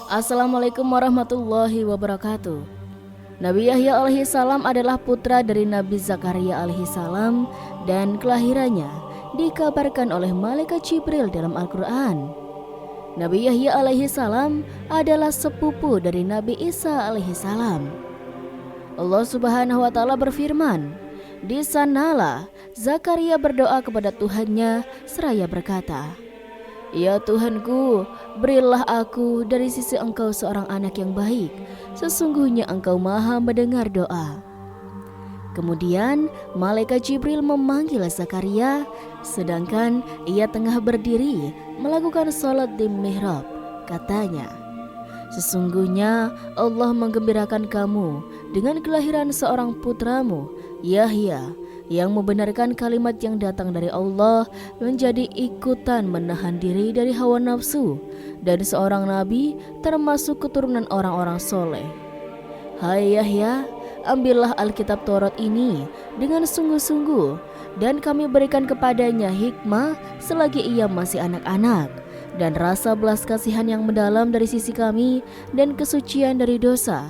Assalamualaikum warahmatullahi wabarakatuh. Nabi Yahya alaihi salam adalah putra dari Nabi Zakaria alaihi salam dan kelahirannya dikabarkan oleh malaikat Jibril dalam Al-Quran. Nabi Yahya alaihi salam adalah sepupu dari Nabi Isa alaihi salam. Allah Subhanahu wa taala berfirman, "Di sanalah Zakaria berdoa kepada Tuhannya seraya berkata, Ya Tuhanku, berilah aku dari sisi Engkau seorang anak yang baik. Sesungguhnya Engkau maha mendengar doa." Kemudian malaikat Jibril memanggil Zakaria sedangkan ia tengah berdiri melakukan sholat di mihrab. Katanya, "Sesungguhnya Allah menggembirakan kamu dengan kelahiran seorang putramu, Yahya, yang membenarkan kalimat yang datang dari Allah, menjadi ikutan menahan diri dari hawa nafsu, dan seorang nabi termasuk keturunan orang-orang soleh. Hai Yahya, ambillah Alkitab Taurat ini dengan sungguh-sungguh, dan kami berikan kepadanya hikmah selagi ia masih anak-anak, dan rasa belas kasihan yang mendalam dari sisi kami, dan kesucian dari dosa.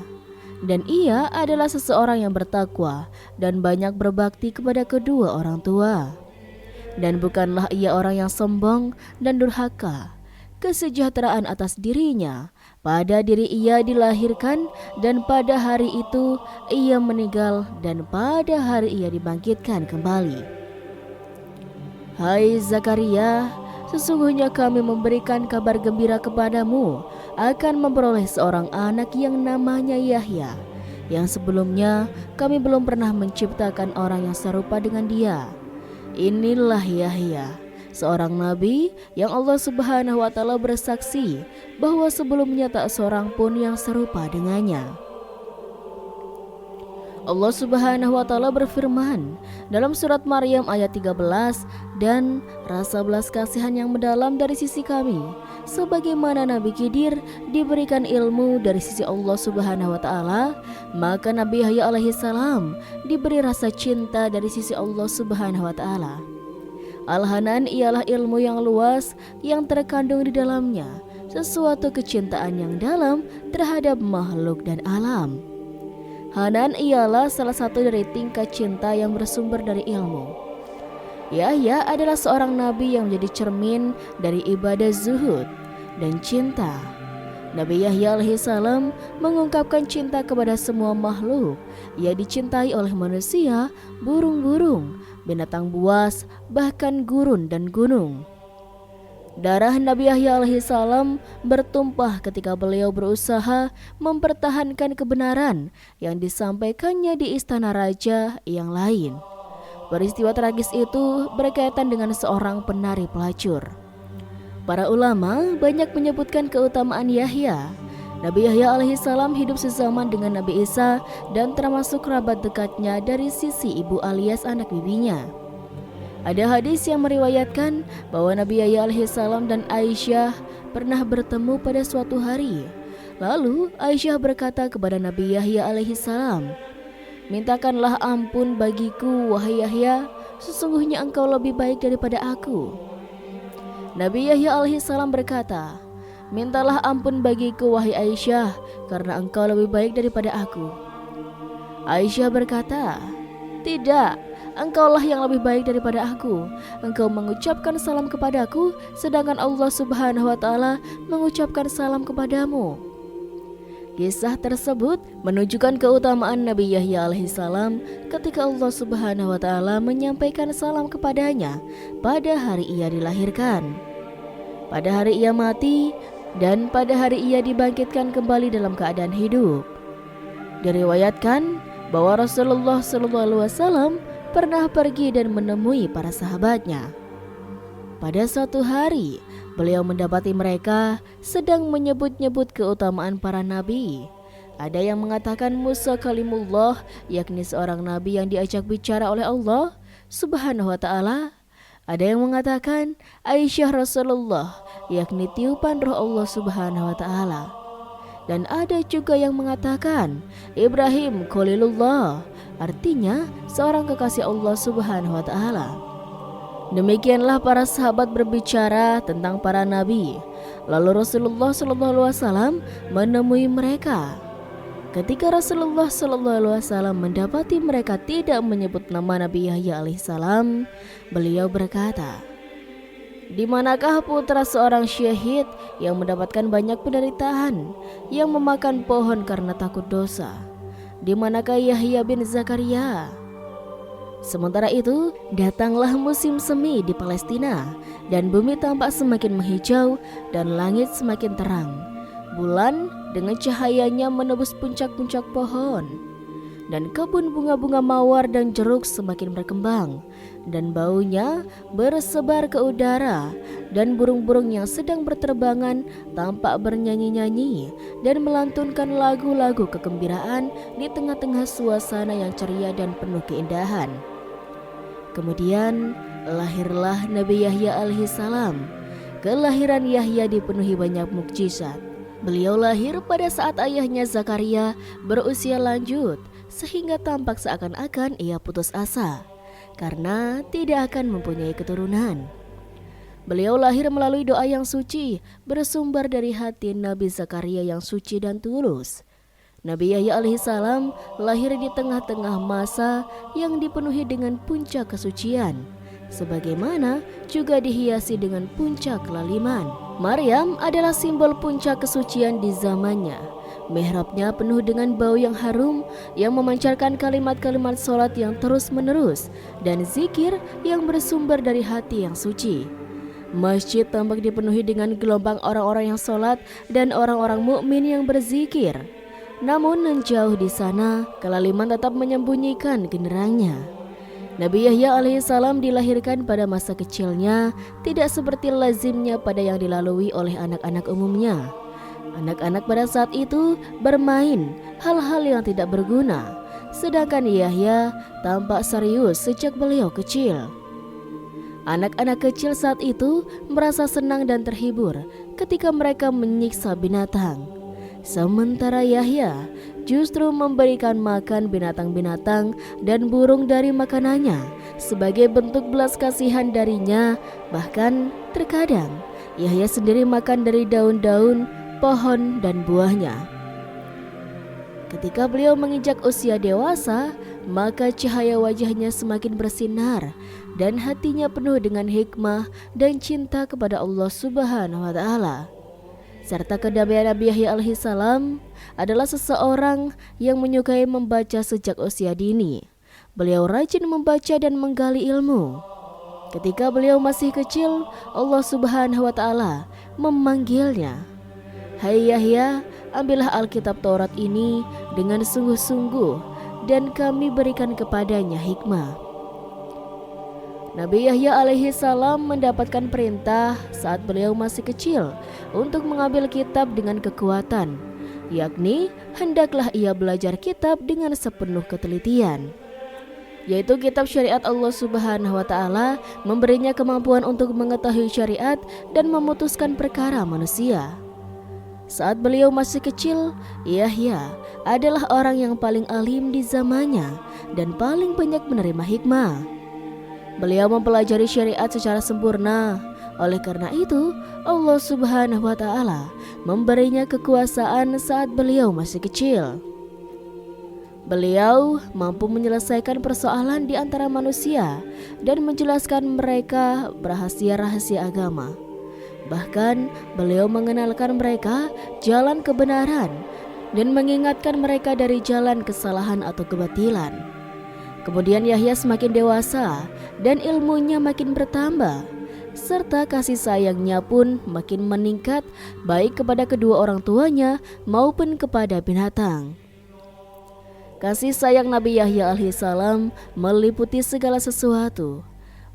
Dan ia adalah seseorang yang bertakwa dan banyak berbakti kepada kedua orang tua. Dan bukanlah ia orang yang sombong dan durhaka. Kesejahteraan atas dirinya, pada diri ia dilahirkan, dan pada hari itu ia meninggal, dan pada hari ia dibangkitkan kembali. Hai Zakaria, sesungguhnya kami memberikan kabar gembira kepadamu akan memperoleh seorang anak yang namanya Yahya, yang sebelumnya kami belum pernah menciptakan orang yang serupa dengan dia. Inilah Yahya, seorang nabi yang Allah Subhanahu wa taala bersaksi bahwa sebelumnya tak seorang pun yang serupa dengannya." Allah Subhanahu wa taala berfirman dalam surat Maryam ayat 13, "Dan rasa belas kasihan yang mendalam dari sisi kami, sebagaimana Nabi Khidir diberikan ilmu dari sisi Allah Subhanahu wa taala, maka Nabi Yahya alaihi salam diberi rasa cinta dari sisi Allah Subhanahu wa taala. Al-Hanan ialah ilmu yang luas yang terkandung di dalamnya, sesuatu kecintaan yang dalam terhadap makhluk dan alam. Hanan ialah salah satu dari tingkat cinta yang bersumber dari ilmu. Yahya adalah seorang nabi yang menjadi cermin dari ibadah zuhud dan cinta. Nabi Yahya alaihi salam mengungkapkan cinta kepada semua makhluk. Ia dicintai oleh manusia, burung-burung, binatang buas, bahkan gurun dan gunung. Darah Nabi Yahya alaihi salam bertumpah ketika beliau berusaha mempertahankan kebenaran yang disampaikannya di istana raja yang lain. Peristiwa tragis itu berkaitan dengan seorang penari pelacur. Para ulama banyak menyebutkan keutamaan Yahya. Nabi Yahya alaihi salam hidup sezaman dengan Nabi Isa dan termasuk kerabat dekatnya dari sisi ibu alias anak bibinya. Ada hadis yang meriwayatkan bahwa Nabi Yahya alaihi salam dan Aisyah pernah bertemu pada suatu hari. Lalu Aisyah berkata kepada Nabi Yahya alaihi salam, "Mintakanlah ampun bagiku wahai Yahya, sesungguhnya engkau lebih baik daripada aku." Nabi Yahya alaihi salam berkata, "Mintalah ampun bagiku wahai Aisyah, karena engkau lebih baik daripada aku." Aisyah berkata, "Tidak, engkaulah yang lebih baik daripada aku. Engkau mengucapkan salam kepadaku, sedangkan Allah Subhanahu wa taala mengucapkan salam kepadamu." Kisah tersebut menunjukkan keutamaan Nabi Yahya alaihi salam ketika Allah Subhanahu wa taala menyampaikan salam kepadanya pada hari ia dilahirkan, pada hari ia mati, dan pada hari ia dibangkitkan kembali dalam keadaan hidup. Diriwayatkan bahwa Rasulullah SAW pernah pergi dan menemui para sahabatnya. Pada suatu hari, beliau mendapati mereka sedang menyebut-nyebut keutamaan para nabi. Ada yang mengatakan Musa kalimullah, yakni seorang nabi yang diajak bicara oleh Allah Subhanahu wa taala. Ada yang mengatakan Aisyah Rasulullah, yakni tiupan roh Allah Subhanahu wa taala. Dan ada juga yang mengatakan Ibrahim Khalilullah, artinya seorang kekasih Allah Subhanahu wa taala. Demikianlah para sahabat berbicara tentang para nabi. Lalu Rasulullah SAW menemui mereka. Ketika Rasulullah SAW mendapati mereka tidak menyebut nama Nabi Yahya alaihissalam, beliau berkata, "Di manakah putra seorang syahid yang mendapatkan banyak penderitaan, yang memakan pohon karena takut dosa? Di manakah Yahya bin Zakaria?" Sementara itu, datanglah musim semi di Palestina, dan bumi tampak semakin menghijau dan langit semakin terang. Bulan dengan cahayanya menembus puncak-puncak pohon, dan kebun bunga-bunga mawar dan jeruk semakin berkembang, dan baunya bersebar ke udara, dan burung-burung yang sedang berterbangan tampak bernyanyi-nyanyi dan melantunkan lagu-lagu kegembiraan di tengah-tengah suasana yang ceria dan penuh keindahan. Kemudian lahirlah Nabi Yahya alaihissalam. Kelahiran Yahya dipenuhi banyak mukjizat. Beliau lahir pada saat ayahnya Zakaria berusia lanjut, sehingga tampak seakan-akan ia putus asa karena tidak akan mempunyai keturunan. Beliau lahir melalui doa yang suci, bersumber dari hati Nabi Zakaria yang suci dan tulus. Nabi Yahya alaihissalam lahir di tengah-tengah masa yang dipenuhi dengan puncak kesucian, sebagaimana juga dihiasi dengan puncak kelaliman. Maryam adalah simbol puncak kesucian di zamannya. Mihrabnya penuh dengan bau yang harum yang memancarkan kalimat-kalimat sholat yang terus-menerus dan zikir yang bersumber dari hati yang suci. Masjid tampak dipenuhi dengan gelombang orang-orang yang sholat dan orang-orang mukmin yang berzikir. Namun menjauh di sana, kelaliman tetap menyembunyikan genderangnya. Nabi Yahya alaihissalam dilahirkan pada masa kecilnya, tidak seperti lazimnya pada yang dilalui oleh anak-anak umumnya. Anak-anak pada saat itu bermain hal-hal yang tidak berguna, sedangkan Yahya tampak serius sejak beliau kecil. Anak-anak kecil saat itu merasa senang dan terhibur ketika mereka menyiksa binatang. Sementara Yahya justru memberikan makan binatang-binatang dan burung dari makanannya sebagai bentuk belas kasihan darinya. Bahkan terkadang Yahya sendiri makan dari daun-daun, pohon, dan buahnya. Ketika beliau menginjak usia dewasa, maka cahaya wajahnya semakin bersinar dan hatinya penuh dengan hikmah dan cinta kepada Allah Subhanahu wa Ta'ala. Serta kedamaian Nabi Yahya alaihissalam adalah seseorang yang menyukai membaca sejak usia dini. Beliau rajin membaca dan menggali ilmu. Ketika beliau masih kecil, Allah Subhanahu wa Ta'ala memanggilnya, "Hai Yahya, ambillah Alkitab Taurat ini dengan sungguh-sungguh dan kami berikan kepadanya hikmah." Nabi Yahya alaihissalam mendapatkan perintah saat beliau masih kecil untuk mengambil kitab dengan kekuatan, yakni hendaklah ia belajar kitab dengan sepenuh ketelitian, yaitu kitab syariat Allah Subhanahu wa Ta'ala, memberinya kemampuan untuk mengetahui syariat dan memutuskan perkara manusia. Saat beliau masih kecil, Yahya adalah orang yang paling alim di zamannya dan paling banyak menerima hikmah. Beliau mempelajari syariat secara sempurna. Oleh karena itu, Allah Subhanahu wa Ta'ala memberinya kekuasaan saat beliau masih kecil. Beliau mampu menyelesaikan persoalan di antara manusia dan menjelaskan mereka rahasia-rahasia agama. Bahkan beliau mengenalkan mereka jalan kebenaran dan mengingatkan mereka dari jalan kesalahan atau kebatilan. Kemudian Yahya semakin dewasa dan ilmunya makin bertambah, serta kasih sayangnya pun makin meningkat, baik kepada kedua orang tuanya maupun kepada binatang. Kasih sayang Nabi Yahya alaihissalam meliputi segala sesuatu.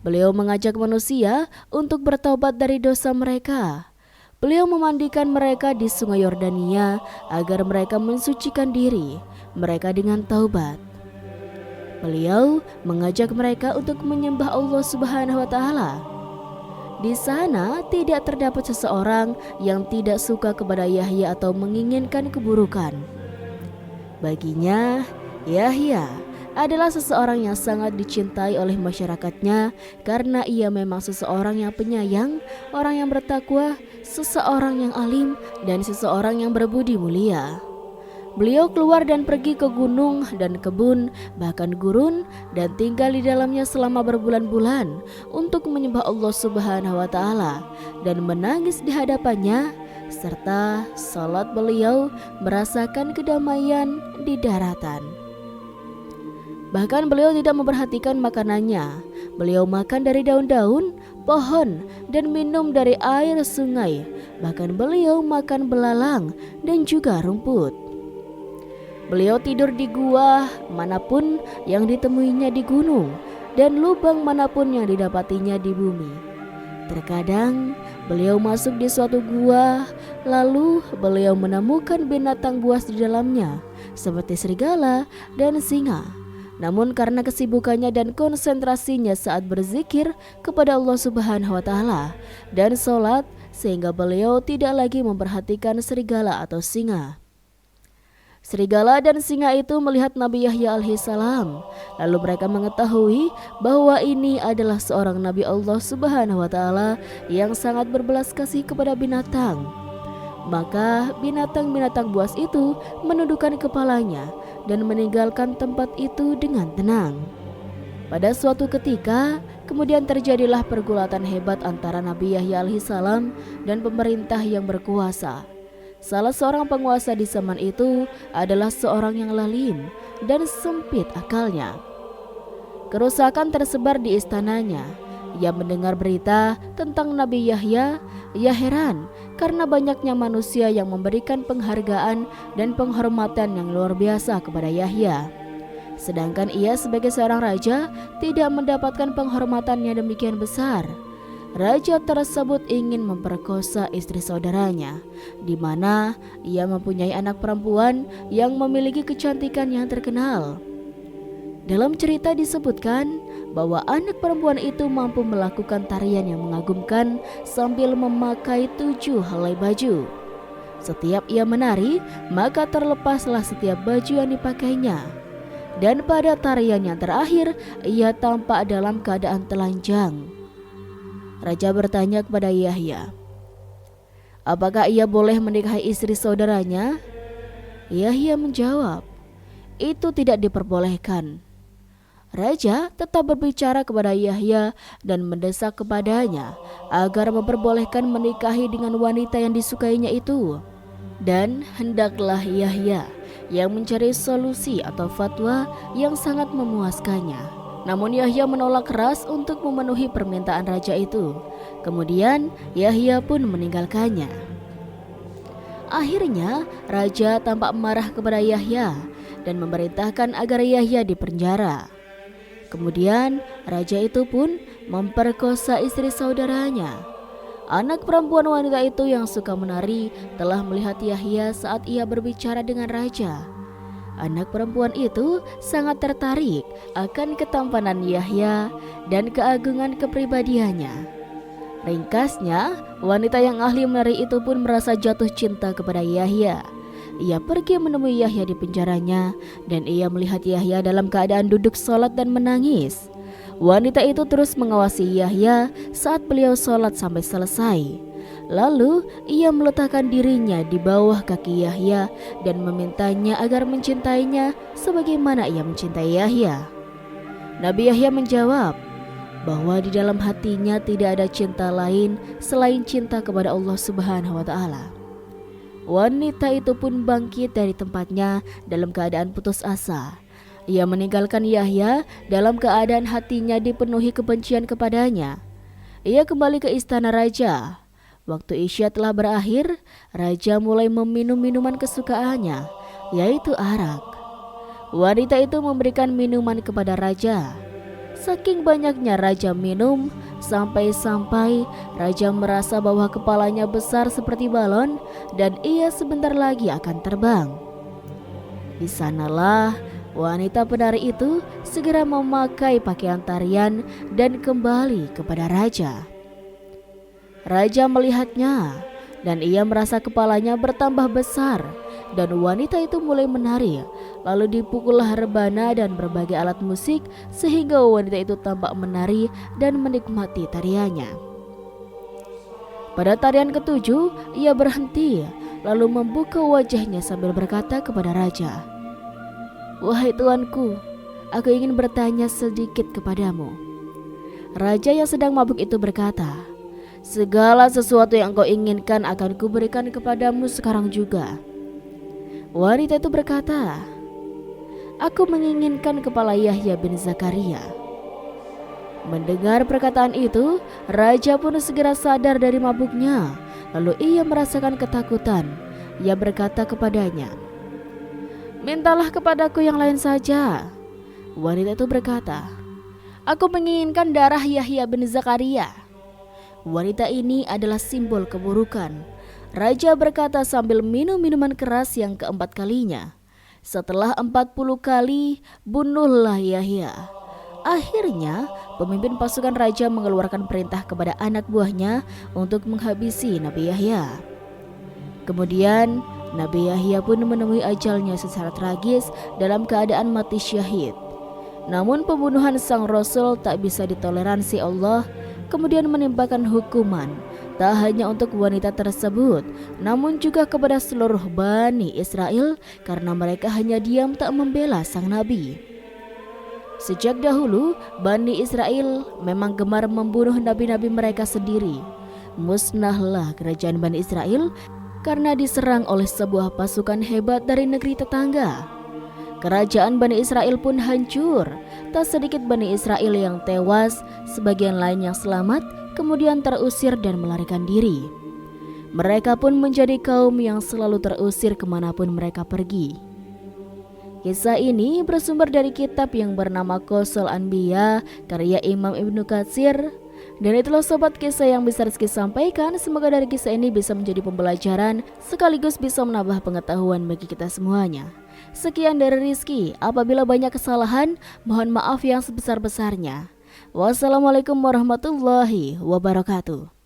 Beliau mengajak manusia untuk bertobat dari dosa mereka. Beliau memandikan mereka di sungai Yordania agar mereka mensucikan diri mereka dengan taubat. Beliau mengajak mereka untuk menyembah Allah Subhanahu wa Ta'ala. Di sana tidak terdapat seseorang yang tidak suka kepada Yahya atau menginginkan keburukan. Baginya, Yahya adalah seseorang yang sangat dicintai oleh masyarakatnya karena ia memang seseorang yang penyayang, orang yang bertakwa, seseorang yang alim, dan seseorang yang berbudi mulia. Beliau keluar dan pergi ke gunung dan kebun, bahkan gurun, dan tinggal di dalamnya selama berbulan-bulan untuk menyembah Allah Subhanahu wa Ta'ala dan menangis di hadapannya, serta salat beliau merasakan kedamaian di daratan. Bahkan beliau tidak memperhatikan makanannya. Beliau makan dari daun-daun, pohon, dan minum dari air sungai. Bahkan beliau makan belalang dan juga rumput. Beliau tidur di gua manapun yang ditemuinya di gunung dan lubang manapun yang didapatinya di bumi. Terkadang beliau masuk di suatu gua, lalu beliau menemukan binatang buas di dalamnya seperti serigala dan singa. Namun karena kesibukannya dan konsentrasinya saat berzikir kepada Allah Subhanahu wa Ta'ala dan sholat, sehingga beliau tidak lagi memperhatikan serigala atau singa. Serigala dan singa itu melihat Nabi Yahya alaihissalam. Lalu mereka mengetahui bahwa ini adalah seorang Nabi Allah Subhanahu wa Ta'ala yang sangat berbelas kasih kepada binatang. Maka binatang-binatang buas itu menundukkan kepalanya dan meninggalkan tempat itu dengan tenang. Pada suatu ketika, kemudian terjadilah pergulatan hebat antara Nabi Yahya alaihissalam dan pemerintah yang berkuasa. Salah seorang penguasa di zaman itu adalah seorang yang lalim dan sempit akalnya. Kerusakan tersebar di istananya. Ia mendengar berita tentang Nabi Yahya. Ia heran karena banyaknya manusia yang memberikan penghargaan dan penghormatan yang luar biasa kepada Yahya. Sedangkan ia sebagai seorang raja tidak mendapatkan penghormatan yang demikian besar. Raja tersebut ingin memperkosa istri saudaranya, di mana ia mempunyai anak perempuan yang memiliki kecantikan yang terkenal. Dalam cerita disebutkan bahwa anak perempuan itu mampu melakukan tarian yang mengagumkan sambil memakai 7 helai baju. Setiap ia menari, maka terlepaslah setiap baju yang dipakainya. Dan pada tarian yang terakhir, ia tampak dalam keadaan telanjang. Raja bertanya kepada Yahya, apakah ia boleh menikahi istri saudaranya? Yahya menjawab, itu tidak diperbolehkan. Raja tetap berbicara kepada Yahya dan mendesak kepadanya agar memperbolehkan menikahi dengan wanita yang disukainya itu. Dan hendaklah Yahya yang mencari solusi atau fatwa yang sangat memuaskannya. Namun Yahya menolak keras untuk memenuhi permintaan raja itu. Kemudian Yahya pun meninggalkannya. Akhirnya raja tampak marah kepada Yahya dan memerintahkan agar Yahya dipenjara. Kemudian raja itu pun memperkosa istri saudaranya. Anak perempuan wanita itu yang suka menari telah melihat Yahya saat ia berbicara dengan raja. Anak perempuan itu sangat tertarik akan ketampanan Yahya dan keagungan kepribadiannya. Ringkasnya, wanita yang ahli menari itu pun merasa jatuh cinta kepada Yahya. Ia pergi menemui Yahya di penjaranya dan ia melihat Yahya dalam keadaan duduk sholat dan menangis. Wanita itu terus mengawasi Yahya saat beliau sholat sampai selesai. Lalu ia meletakkan dirinya di bawah kaki Yahya dan memintanya agar mencintainya sebagaimana ia mencintai Yahya. Nabi Yahya menjawab bahwa di dalam hatinya tidak ada cinta lain selain cinta kepada Allah Subhanahu wa Ta'ala. Wanita itu pun bangkit dari tempatnya dalam keadaan putus asa. Ia meninggalkan Yahya dalam keadaan hatinya dipenuhi kebencian kepadanya. Ia kembali ke istana raja. Waktu Isya telah berakhir, raja mulai meminum minuman kesukaannya, yaitu arak. Wanita itu memberikan minuman kepada raja. Saking banyaknya raja minum, sampai-sampai raja merasa bahwa kepalanya besar seperti balon dan ia sebentar lagi akan terbang. Di sanalah wanita penari itu segera memakai pakaian tarian dan kembali kepada raja. Raja melihatnya dan ia merasa kepalanya bertambah besar dan wanita itu mulai menari Lalu dipukullah rebana dan berbagai alat musik sehingga wanita itu tampak menari dan menikmati tariannya. Pada tarian ketujuh, ia berhenti lalu membuka wajahnya sambil berkata kepada raja, "Wahai tuanku, aku ingin bertanya sedikit kepadamu." Raja yang sedang mabuk itu berkata, "Segala sesuatu yang kau inginkan akan kuberikan kepadamu sekarang juga." Wanita itu berkata, "Aku menginginkan kepala Yahya bin Zakaria." Mendengar perkataan itu, raja pun segera sadar dari mabuknya. Lalu ia merasakan ketakutan. Ia berkata kepadanya, "Mintalah kepadaku yang lain saja." Wanita itu berkata, "Aku menginginkan darah Yahya bin Zakaria." Wanita ini adalah simbol keburukan. Raja berkata sambil minum minuman keras yang keempat kalinya, "Setelah 40 kali, bunuhlah Yahya." Akhirnya, pemimpin pasukan raja mengeluarkan perintah kepada anak buahnya untuk menghabisi Nabi Yahya. Kemudian, Nabi Yahya pun menemui ajalnya secara tragis dalam keadaan mati syahid. Namun pembunuhan sang Rasul tak bisa ditoleransi Allah, kemudian menimpakan hukuman tak hanya untuk wanita tersebut, namun juga kepada seluruh Bani Israel karena mereka hanya diam tak membela sang Nabi. Sejak dahulu, Bani Israel memang gemar membunuh nabi-nabi mereka sendiri. Musnahlah kerajaan Bani Israel karena diserang oleh sebuah pasukan hebat dari negeri tetangga. Kerajaan Bani Israel pun hancur. Tak sedikit Bani Israel yang tewas, sebagian lain yang selamat kemudian terusir dan melarikan diri. Mereka pun menjadi kaum yang selalu terusir kemanapun mereka pergi. Kisah ini bersumber dari kitab yang bernama Qasasal Anbiya karya Imam Ibnu Katsir. Dan itulah sobat kisah yang bisa Rizky sampaikan. Semoga dari kisah ini bisa menjadi pembelajaran sekaligus bisa menambah pengetahuan bagi kita semuanya. Sekian dari Rizky. Apabila banyak kesalahan, mohon maaf yang sebesar-besarnya. Wassalamualaikum warahmatullahi wabarakatuh.